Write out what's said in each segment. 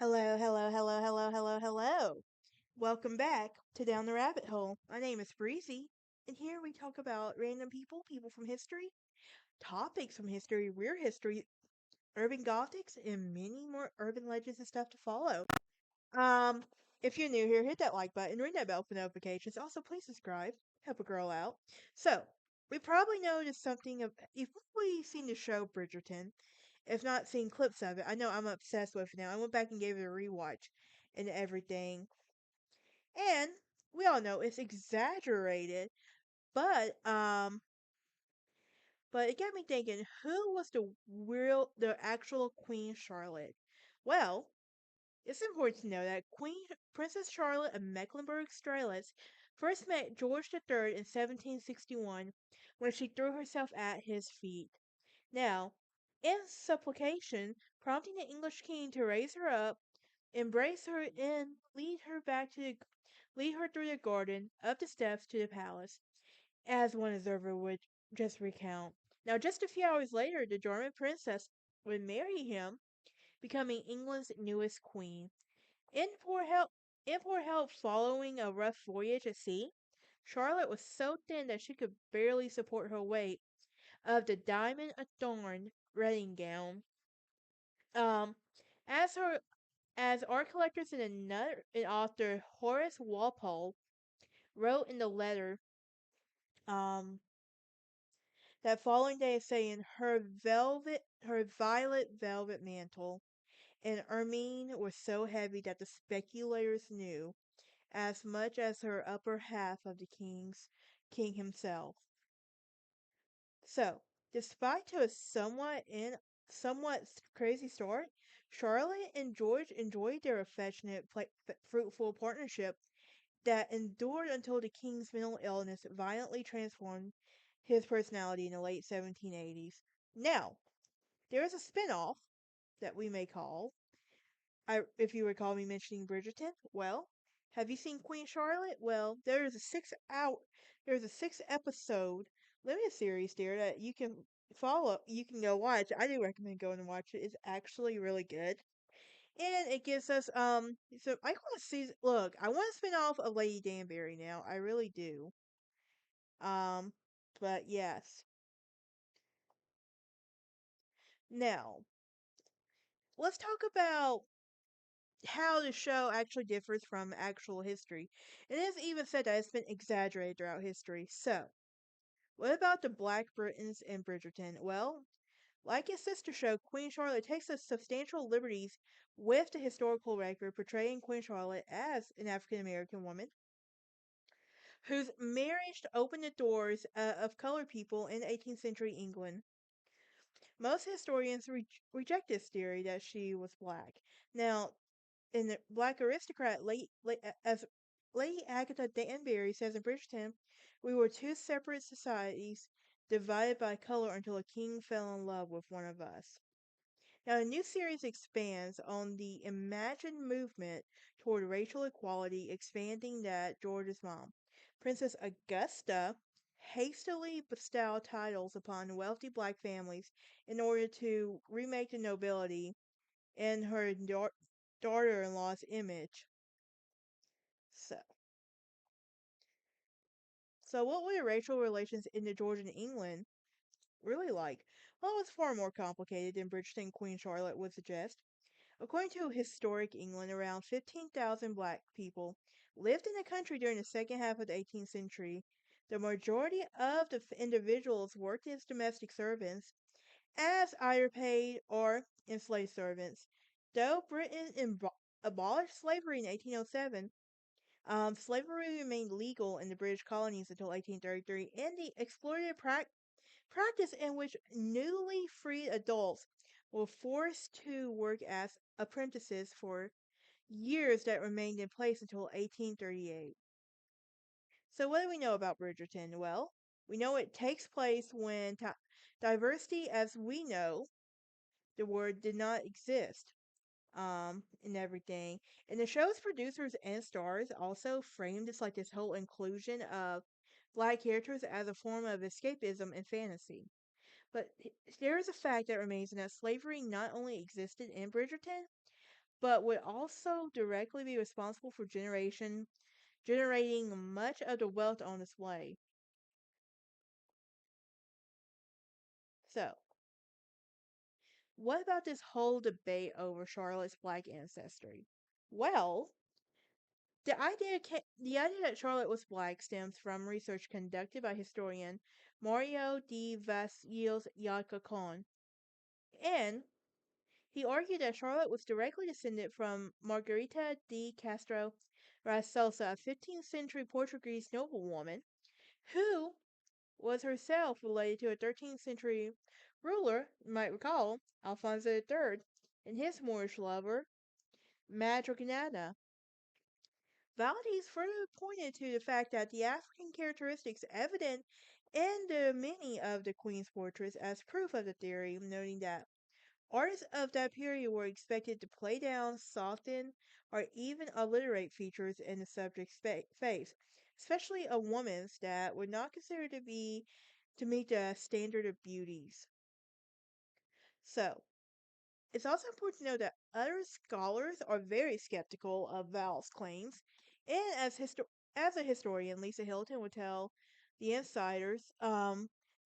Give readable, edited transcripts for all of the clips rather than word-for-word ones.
Hello, hello, hello, hello, hello, hello. Welcome back to Down the Rabbit Hole. My name is Breezy, and here we talk about random people, people from history, topics from history, weird history, urban gothics, and many more urban legends and stuff to follow. Um, if you're new here, hit that like button, ring that bell for notifications. Also, please subscribe. Help a girl out. So, we probably noticed something of you've probably seen the show Bridgerton. If not seen clips of it, I know I'm obsessed with it now. I went back and gave it a rewatch and everything. And we all know it's exaggerated, but but it got me thinking, who was the actual Queen Charlotte? Well, it's important to know that Queen Princess Charlotte of Mecklenburg-Strelitz first met George III in 1761 when she threw herself at his feet. Now, in supplication, prompting the English king to raise her up, embrace her, and lead her through the garden, up the steps to the palace, as one observer would just recount. Now, just a few hours later, the German princess would marry him, becoming England's newest queen. In poor health, in poor health following a rough voyage at sea, Charlotte was so thin that she could barely support her weight of the diamond adorned wedding gown. Um, as her as art collectors and another an author Horace Walpole wrote in the letter, um, that following day saying her violet velvet mantle and ermine were so heavy that the speculators knew as much as her upper half of the king himself. So, despite to a somewhat crazy start, Charlotte and George enjoyed their affectionate, fruitful partnership that endured until the king's mental illness violently transformed his personality in the late 1780s. Now, there is a spin-off that we may call, if you recall me mentioning Bridgerton. Well, have you seen Queen Charlotte? Well, there's a 6 episode limited series there that you can follow. You can go watch. I do recommend going and watch it. It's actually really good. And it gives us so I want to see look, I want to spin off of Lady Danbury now. I really do. Um but yes. Now, let's talk about how the show actually differs from actual history. It is even said that it's been exaggerated throughout history. So, what about the Black Britons in Bridgerton? Well, like its sister show, Queen Charlotte takes us substantial liberties with the historical record, portraying Queen Charlotte as an African American woman whose marriage opened the doors of colored people in 18th century England. Most historians reject this theory that she was black. Now, in the Black Aristocrat, as Lady Agatha Danbury says in Bridgerton, we were two separate societies divided by color until a king fell in love with one of us. Now, the new series expands on the imagined movement toward racial equality, expanding that George's mom, Princess Augusta, hastily bestowed titles upon wealthy black families in order to remake the nobility in her daughter-in-law's image. So, so what were the racial relations in the Georgian England really like? Well, it was far more complicated than Bridgerton Queen Charlotte would suggest. According to historic England, around 15,000 black people lived in the country during the second half of the 18th century. The majority of the individuals worked as domestic servants, as either paid or enslaved servants. Though Britain abolished slavery in 1807, slavery remained legal in the British colonies until 1833, and the exploitative practice in which newly freed adults were forced to work as apprentices for years that remained in place until 1838. So, what do we know about Bridgerton? Well, we know it takes place when diversity, as we know, the word did not exist, and everything. And the show's producers and stars also framed this whole inclusion of black characters as a form of escapism and fantasy. But there is a fact that remains, and that slavery not only existed in Bridgerton, but would also directly be responsible for generating much of the wealth on display. So, what about this whole debate over Charlotte's black ancestry? Well, the idea that Charlotte was black stems from research conducted by historian Mario de Vasilles Yacacon, and he argued that Charlotte was directly descended from Margarita de Castro Raposa, a 15th century Portuguese noblewoman who was herself related to a 13th century ruler, you might recall, Alfonso III, and his Moorish lover, Madrignana. Valdez further pointed to the fact that the African characteristics evident in the many of the Queen's portraits as proof of the theory, noting that artists of that period were expected to play down, soften, or even alliterate features in the subject's face, especially a woman's that were not considered to meet the standard of beauties. So, it's also important to know that other scholars are very skeptical of Val's claims, and as a historian, Lisa Hilton would tell the insiders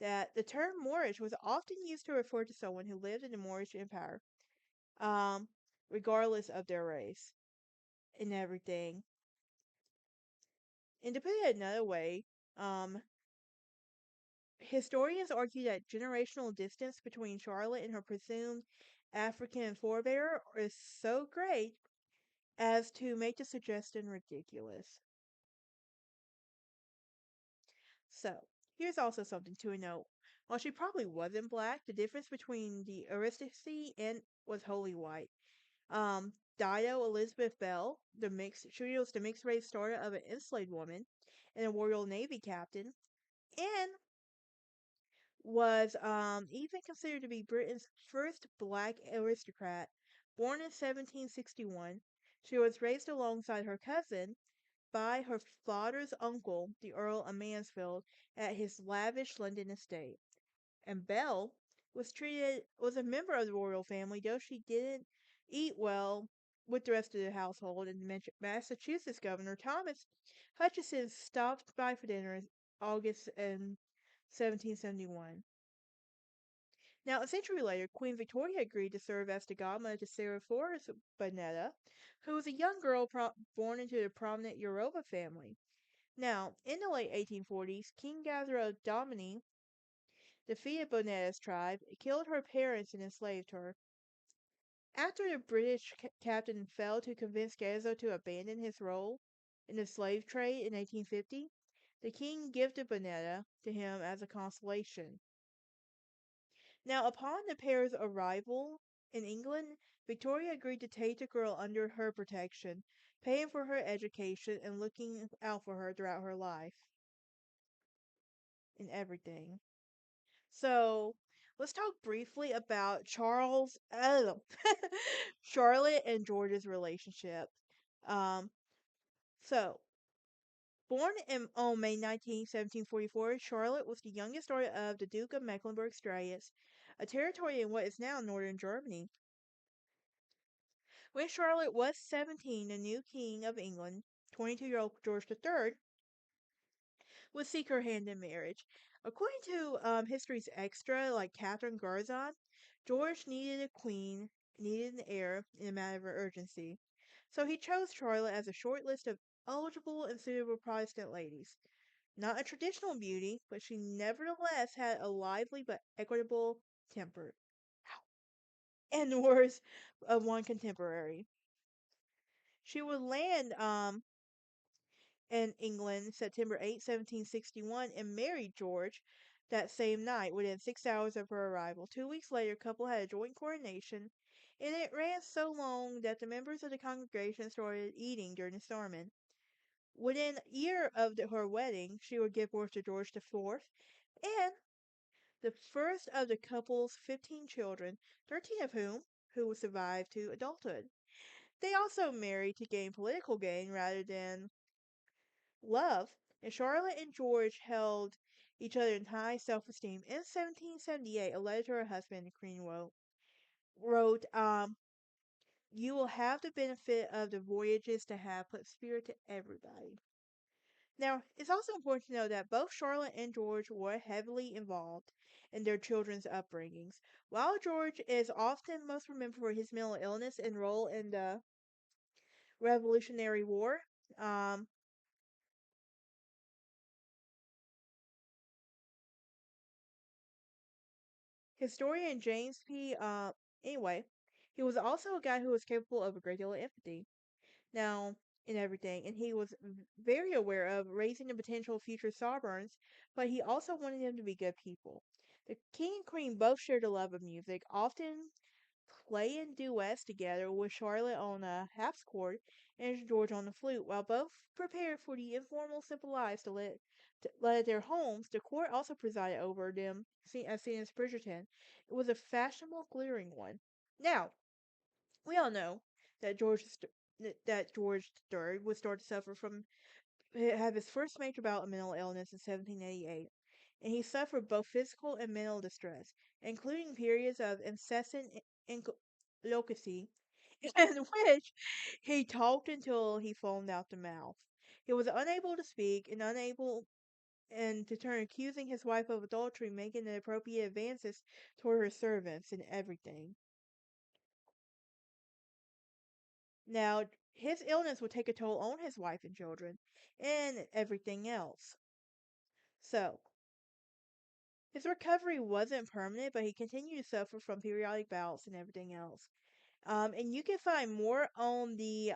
that the term Moorish was often used to refer to someone who lived in the Moorish Empire, um, regardless of their race and everything. And to put it another way, um, historians argue that generational distance between Charlotte and her presumed African forebear is so great as to make the suggestion ridiculous. So, here's also something to note. While she probably wasn't black, the difference between the aristocracy and was wholly white. Dido Elizabeth Bell, she was the mixed race daughter of an enslaved woman and a Royal Navy captain, and was even considered to be Britain's first black aristocrat. Born in 1761, she was raised alongside her cousin by her father's uncle, the Earl of Mansfield, at his lavish London estate. And Belle was a member of the royal family, though she didn't eat well with the rest of the household. And Massachusetts Governor Thomas Hutchinson stopped by for dinner in August in 1771. Now, a century later, Queen Victoria agreed to serve as the godmother to Sarah Forrest Bonetta, who was a young girl born into a prominent Yoruba family. Now, in the late 1840s, King Gathero Domini defeated Bonetta's tribe, killed her parents, and enslaved her. After the British captain failed to convince Gazo to abandon his role in the slave trade in 1850, the king gifted Bonetta to him as a consolation. Now, upon the pair's arrival in England, Victoria agreed to take the girl under her protection, paying for her education and looking out for her throughout her life and everything. So, let's talk briefly about Charlotte and George's relationship. Um, so, born on May 19, 1744, Charlotte was the youngest daughter of the Duke of Mecklenburg-Strelitz, a territory in what is now northern Germany. When Charlotte was 17, the new king of England, 22-year-old George III, would seek her hand in marriage. According to History's Extra, like Catherine Garzon, George needed a queen, needed an heir in a matter of urgency. So he chose Charlotte as a short list of eligible and suitable Protestant ladies. Not a traditional beauty, but she nevertheless had a lively but equitable temper. In the words of one contemporary. She would land in England September 8, 1761, and married George that same night within 6 hours of her arrival. 2 weeks later, the couple had a joint coronation, and it ran so long that the members of the congregation started eating during the sermon. Within a year of her wedding, she would give birth to George IV, and the first of the couple's 15 children, 13 of who would survive to adulthood. They also married to gain political gain rather than love, and Charlotte and George held each other in high self-esteem. In 1778, a letter to her husband, the Queen wrote, you will have the benefit of the voyages to have put spirit to everybody. Now, it's also important to know that both Charlotte and George were heavily involved in their children's upbringings. While George is often most remembered for his mental illness and role in the Revolutionary War, um, historian James P. Anyway, he was also a guy who was capable of a great deal of empathy. Now, in everything, and he was very aware of raising the potential future sovereigns, but he also wanted them to be good people. The king and queen both shared a love of music, often playing duets together with Charlotte on a harpsichord and George on the flute, while both prepared for the informal, simple lives to led at their homes. The court also presided over them, as seen as Bridgerton. It was a fashionable, glittering one. Now, we all know that George III would start to suffer from have his first major bout of mental illness in 1788, and he suffered both physical and mental distress, including periods of incessant inlocucy, in which he talked until he foamed out the mouth. He was unable to speak and unable and to turn accusing his wife of adultery, making inappropriate advances toward her servants and everything. Now, his illness would take a toll on his wife and children and everything else. So, his recovery wasn't permanent, but he continued to suffer from periodic bouts and everything else. And you can find more on the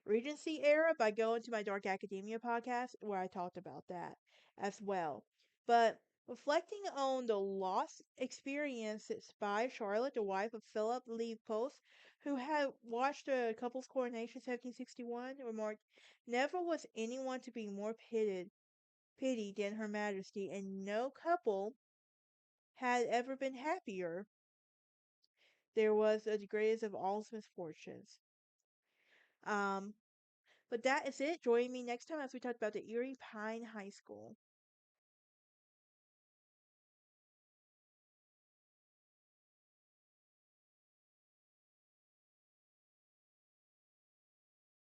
Regency era by going to my Dark Academia podcast where I talked about that as well. But reflecting on the lost experiences by Charlotte, the wife of Philip Lee Post, who had watched the couple's coronation in 1761, remarked, "Never was anyone to be more pitied than Her Majesty, and no couple had ever been happier. There was the greatest of all misfortunes." Um, but that is it. Join me next time as we talk about the Erie Pine High School.